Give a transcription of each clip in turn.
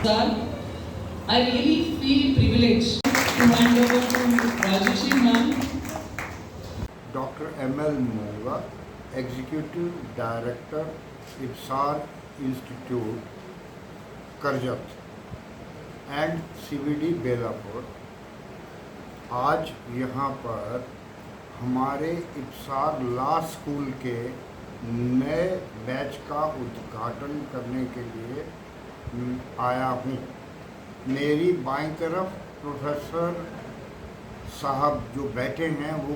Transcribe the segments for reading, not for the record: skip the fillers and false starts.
Sir, I really feel privileged to hand over to Rajeshri ma'am. Dr. M.L. Monga, Executive Director, IPSAR Institute, Karjat and CBD Belapur. आज यहाँ पर हमारे इप्सार law school के नए batch का उद्घाटन करने के लिए आया हूँ। मेरी बाईं तरफ प्रोफेसर साहब जो बैठे हैं वो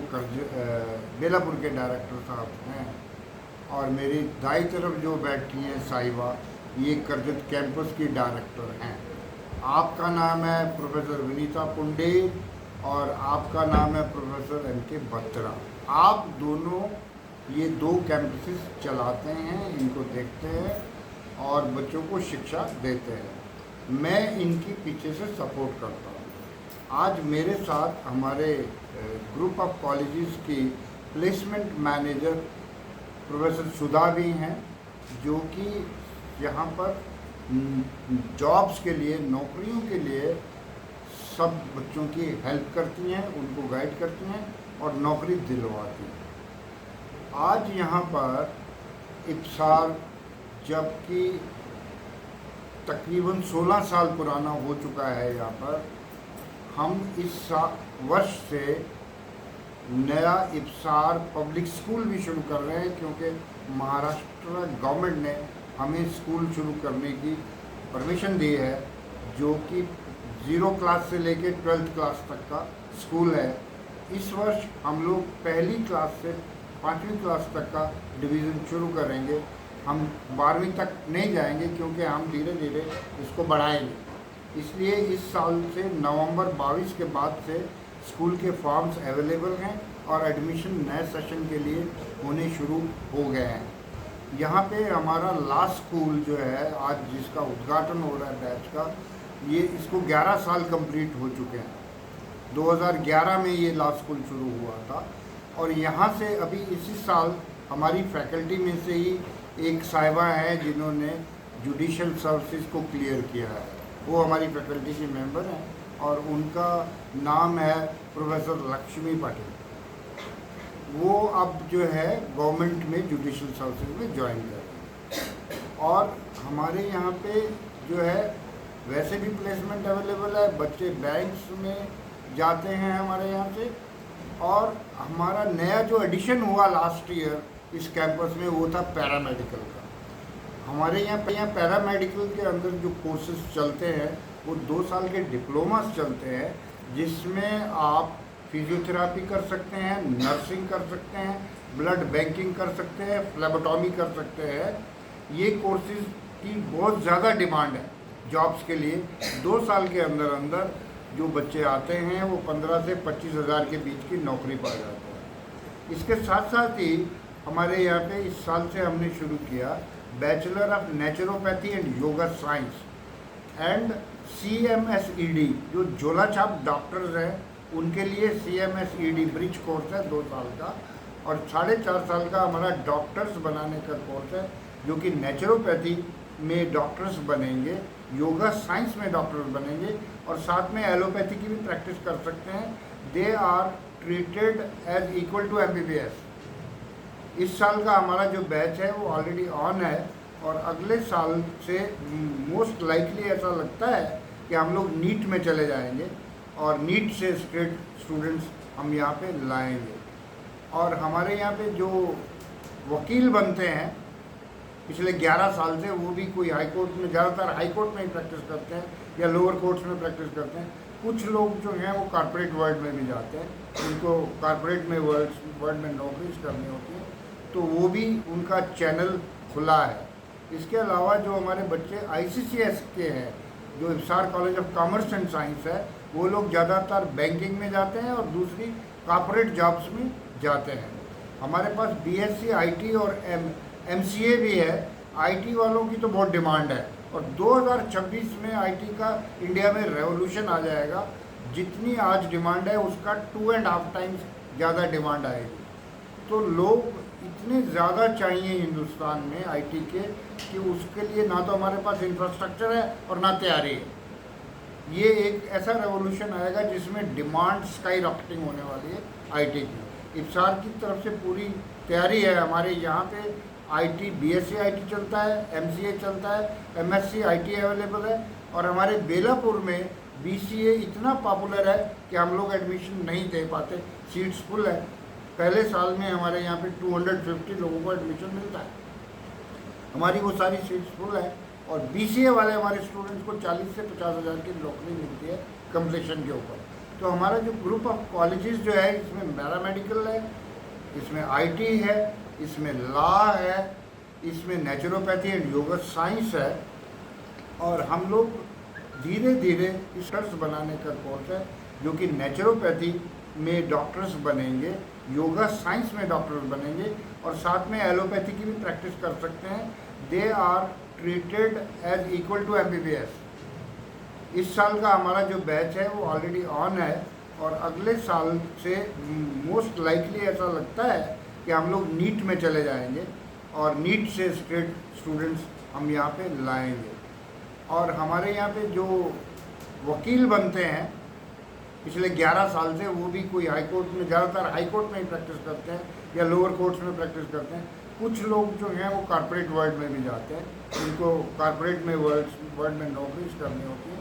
बेलापुर के डायरेक्टर साहब हैं, और मेरी दाईं तरफ जो बैठी हैं साहिबा, ये करजत कैंपस की डायरेक्टर हैं। आपका नाम है प्रोफेसर विनीता पुंडे और आपका नाम है प्रोफेसर M.K. बत्रा। आप दोनों ये दो कैंपसेस चलाते हैं, इनको देखते हैं और बच्चों को शिक्षा देते हैं। मैं इनकी पीछे से सपोर्ट करता हूँ। आज मेरे साथ हमारे ग्रुप ऑफ कॉलेजेस की प्लेसमेंट मैनेजर प्रोफेसर सुधा भी हैं, जो कि यहाँ पर जॉब्स के लिए, नौकरियों के लिए सब बच्चों की हेल्प करती हैं, उनको गाइड करती हैं और नौकरी दिलवाती हैं। आज यहाँ पर इप्सार जबकि तकरीबन 16 साल पुराना हो चुका है, यहाँ पर हम इस वर्ष से नया इप्सार पब्लिक स्कूल भी शुरू कर रहे हैं, क्योंकि महाराष्ट्र गवर्नमेंट ने हमें स्कूल शुरू करने की परमिशन दी है, जो कि 0 क्लास से लेकर 12th क्लास तक का स्कूल है। इस वर्ष हम लोग पहली क्लास से 5वीं क्लास तक का डिवीज़न शुरू करेंगे। हम 12वीं तक नहीं जाएंगे, क्योंकि हम धीरे धीरे इसको बढ़ाएंगे। इसलिए इस साल से नवंबर 22 के बाद से स्कूल के फॉर्म्स अवेलेबल हैं और एडमिशन नए सेशन के लिए होने शुरू हो गए हैं। यहाँ पे हमारा लास्ट स्कूल जो है, आज जिसका उद्घाटन हो रहा है बैच का, ये इसको 11 साल कंप्लीट हो चुके हैं। 2011 में ये लास्ट स्कूल शुरू हुआ था, और यहाँ से अभी इसी साल हमारी फैकल्टी में से ही एक साहिबा है जिन्होंने जुडिशल सर्विसेज को क्लियर किया है। वो हमारी फैकल्टी की मेंबर हैं और उनका नाम है प्रोफेसर लक्ष्मी पाटिल। वो अब जो है गवर्नमेंट में जुडिशल सर्विसेज में ज्वाइन कर रहे हैं। और हमारे यहाँ पे जो है वैसे भी प्लेसमेंट अवेलेबल है, बच्चे बैंक्स में जाते हैं हमारे यहाँ से। और हमारा नया जो एडिशन हुआ लास्ट ईयर इस कैंपस में, वो था पैरामेडिकल का। हमारे यहाँ पैरामेडिकल के अंदर जो कोर्सेज चलते हैं वो 2 साल के डिप्लोमास चलते हैं, जिसमें आप फिजियोथेरापी कर सकते हैं, नर्सिंग कर सकते हैं, ब्लड बैंकिंग कर सकते हैं, फ्लेबोटॉमी कर सकते हैं। ये कोर्सेज की बहुत ज़्यादा डिमांड है जॉब्स के लिए। 2 साल के अंदर अंदर जो बच्चे आते हैं वो 15 से 25 हज़ार के बीच की नौकरी पा जाते हैं। इसके साथ साथ ही हमारे यहाँ पे इस साल से हमने शुरू किया bachelor of naturopathy and yoga science and CMSED, जो झोला छाप डॉक्टर्स हैं उनके लिए CMSED ब्रिज कोर्स है 2 साल का, और 4.5 साल का हमारा डॉक्टर्स बनाने का कोर्स है, जो कि नेचुरोपैथी में डॉक्टर्स बनेंगे, योगा साइंस में डॉक्टर्स बनेंगे, और साथ में एलोपैथी की भी प्रैक्टिस कर सकते हैं। They are treated as equal to MBBS। इस साल का हमारा जो बैच है वो ऑलरेडी ऑन है, और अगले साल से मोस्ट लाइकली ऐसा लगता है कि हम लोग नीट में चले जाएंगे, और नीट से स्टेट स्टूडेंट्स हम यहाँ पे लाएंगे। और हमारे यहाँ पे जो वकील बनते हैं पिछले 11 साल से, वो भी कोई हाई कोर्ट में, ज़्यादातर हाई कोर्ट में ही प्रैक्टिस करते हैं या लोअर कोर्ट्स में प्रैक्टिस करते हैं। कुछ लोग जो हैं वो कॉर्पोरेट वर्ल्ड में भी जाते हैं, उनको कॉर्पोरेट में वर्ल्ड में नौकरी करनी होती है, तो वो भी उनका चैनल खुला है। इसके अलावा जो हमारे बच्चे ICCS के हैं, जो इप्सार college of commerce and science है, वो लोग ज़्यादातर बैंकिंग में जाते हैं और दूसरी कॉर्पोरेट जॉब्स में जाते हैं। हमारे पास BSc IT और MCA भी है। IT वालों की तो बहुत डिमांड है, और 2026 में IT का इंडिया में रेवोल्यूशन आ जाएगा। जितनी आज डिमांड है उसका 2.5 टाइम्स ज़्यादा डिमांड आएगी। तो लोग इतने ज़्यादा चाहिए हिंदुस्तान में आईटी के कि उसके लिए ना तो हमारे पास इंफ्रास्ट्रक्चर है और ना तैयारी है। ये एक ऐसा रेवोल्यूशन आएगा जिसमें डिमांड स्काई रॉकेटिंग होने वाली है आईटी की। इफ्सार की तरफ से पूरी तैयारी है। हमारे यहाँ पे आईटी बीएससी आईटी चलता है, एमसीए चलता है, एमएससी आईटी अवेलेबल है और हमारे बेलापुर में बीसीए इतना पॉपुलर है कि हम लोग एडमिशन नहीं दे पाते, सीट्स फुल है। पहले साल में हमारे यहाँ पे 250 लोगों को एडमिशन मिलता है, हमारी वो सारी सीट्स फुल है। और बीसीए वाले हमारे स्टूडेंट्स को 40 से 50 हज़ार की नौकरी मिलती है कंप्लीशन के ऊपर। तो हमारा जो ग्रुप ऑफ कॉलेजेस जो है, इसमें पैरामेडिकल है, इसमें आईटी है, इसमें लॉ है, इसमें नेचुरोपैथी एंड योगा साइंस है। और हम लोग धीरे धीरे डॉक्टर्स बनाने का कोर्स है, जो कि नेचुरोपैथी में डॉक्टर्स बनेंगे, योगा साइंस में डॉक्टर्स बनेंगे और साथ में एलोपैथी की भी प्रैक्टिस कर सकते हैं। They are treated as equal to MBBS. इस साल का हमारा जो बैच है वो ऑलरेडी ऑन है और अगले साल से मोस्ट लाइकली ऐसा लगता है कि हम लोग नीट में चले जाएंगे और नीट से स्टेट स्टूडेंट्स हम यहाँ पे लाएंगे। और हमारे यहाँ पे जो वकील बनते हैं पिछले 11 साल से, वो भी कोई हाई कोर्ट में, ज़्यादातर हाई कोर्ट में ही प्रैक्टिस करते हैं या लोअर कोर्ट्स में प्रैक्टिस करते हैं। कुछ लोग जो हैं वो कॉर्पोरेट वर्ल्ड में भी जाते हैं, उनको कॉर्पोरेट में वर्ल्ड में नौकरी करनी होती है,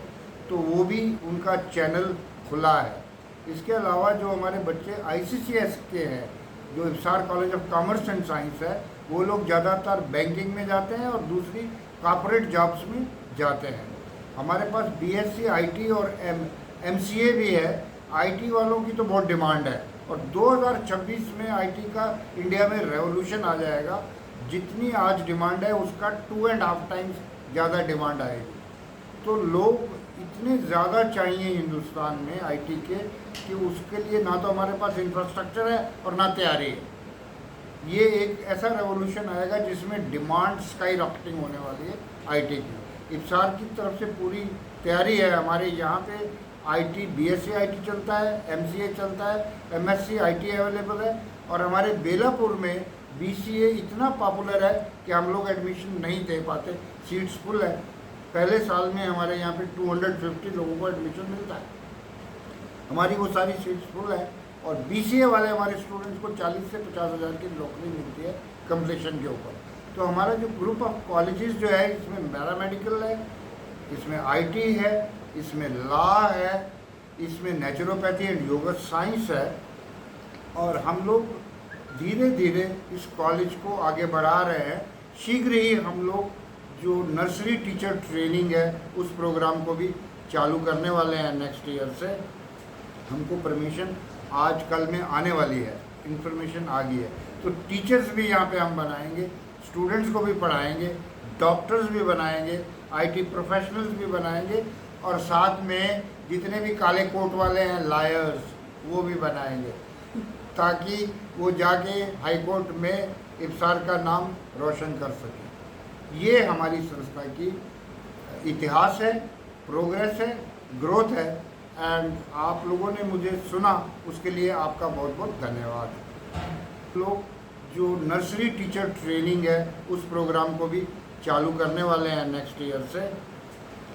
तो वो भी उनका चैनल खुला है। इसके अलावा जो हमारे बच्चे आईसीसीएस के हैं, जो इफ्सार college of commerce and science है, वो लोग ज़्यादातर बैंकिंग में जाते हैं और दूसरी कॉर्पोरेट जॉब्स में जाते हैं। हमारे पास बीएससी आईटी और एमसीए भी है। आईटी वालों की तो बहुत डिमांड है और 2026 में आईटी का इंडिया में रेवोल्यूशन आ जाएगा। जितनी आज डिमांड है उसका 2.5 टाइम्स ज़्यादा डिमांड आएगी। तो लोग इतने ज़्यादा चाहिए हिंदुस्तान में आईटी के कि उसके लिए ना तो हमारे पास इंफ्रास्ट्रक्चर है और ना तैयारी है। ये एक ऐसा रेवोल्यूशन आएगा जिसमें डिमांड स्काई रॉकेटिंग होने वाली है आईटी की। इफ्सार की तरफ से पूरी तैयारी है। हमारे यहाँ पे आईटी बीएससी आईटी चलता है, एमसीए चलता है, एमएससी आईटी अवेलेबल है और हमारे बेलापुर में बीसीए इतना पॉपुलर है कि हम लोग एडमिशन नहीं दे पाते, सीट्स फुल है। पहले साल में हमारे यहाँ पे 250 लोगों को एडमिशन मिलता है, हमारी वो सारी सीट्स फुल है। और बीसीए वाले हमारे स्टूडेंट्स को 40 से 50 हज़ार की नौकरी मिलती है कंप्लीशन के ऊपर। तो हमारा जो ग्रुप ऑफ कॉलेजेस जो है, इसमें पैरामेडिकल है, इसमें आईटी है, इसमें लॉ है, इसमें नेचुरोपैथी एंड योगा साइंस है। और हम लोग धीरे धीरे इस कॉलेज को आगे बढ़ा रहे हैं। शीघ्र ही हम लोग जो नर्सरी टीचर ट्रेनिंग है उस प्रोग्राम को भी चालू करने वाले हैं नेक्स्ट ईयर से। हमको परमिशन आज कल में आने वाली है, इन्फॉर्मेशन आ गई है। तो टीचर्स भी यहाँ पे हम बनाएंगे, स्टूडेंट्स को भी पढ़ाएंगे, डॉक्टर्स भी बनाएंगे, आईटी प्रोफेशनल्स भी बनाएंगे और साथ में जितने भी काले कोट वाले हैं लायर्स, वो भी बनाएंगे, ताकि वो जाके हाई कोर्ट में इफ्सार का नाम रोशन कर सकें। ये हमारी संस्था की इतिहास है, प्रोग्रेस है, ग्रोथ है। एंड आप लोगों ने मुझे सुना, उसके लिए आपका बहुत बहुत धन्यवाद। लोग जो नर्सरी टीचर ट्रेनिंग है उस प्रोग्राम को भी चालू करने वाले हैं नेक्स्ट ईयर से।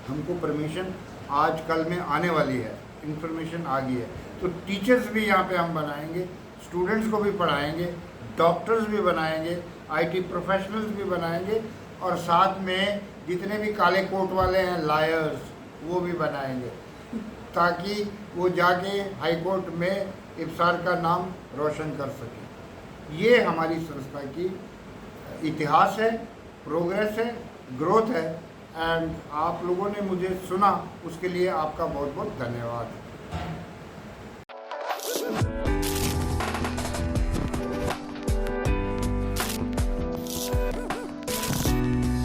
हमको परमिशन आज कल में आने वाली है, इन्फॉर्मेशन आ गई है। तो टीचर्स भी यहाँ पे हम बनाएंगे, स्टूडेंट्स को भी पढ़ाएंगे, डॉक्टर्स भी बनाएंगे, आईटी प्रोफेशनल्स भी बनाएंगे और साथ में जितने भी काले कोट वाले हैं लायर्स, वो भी बनाएंगे, ताकि वो जाके हाई कोर्ट में इफ्सार का नाम रोशन कर सकें। ये हमारी संस्था की इतिहास है, प्रोग्रेस है, ग्रोथ है। एंड आप लोगों ने मुझे सुना, उसके लिए आपका बहुत बहुत धन्यवाद।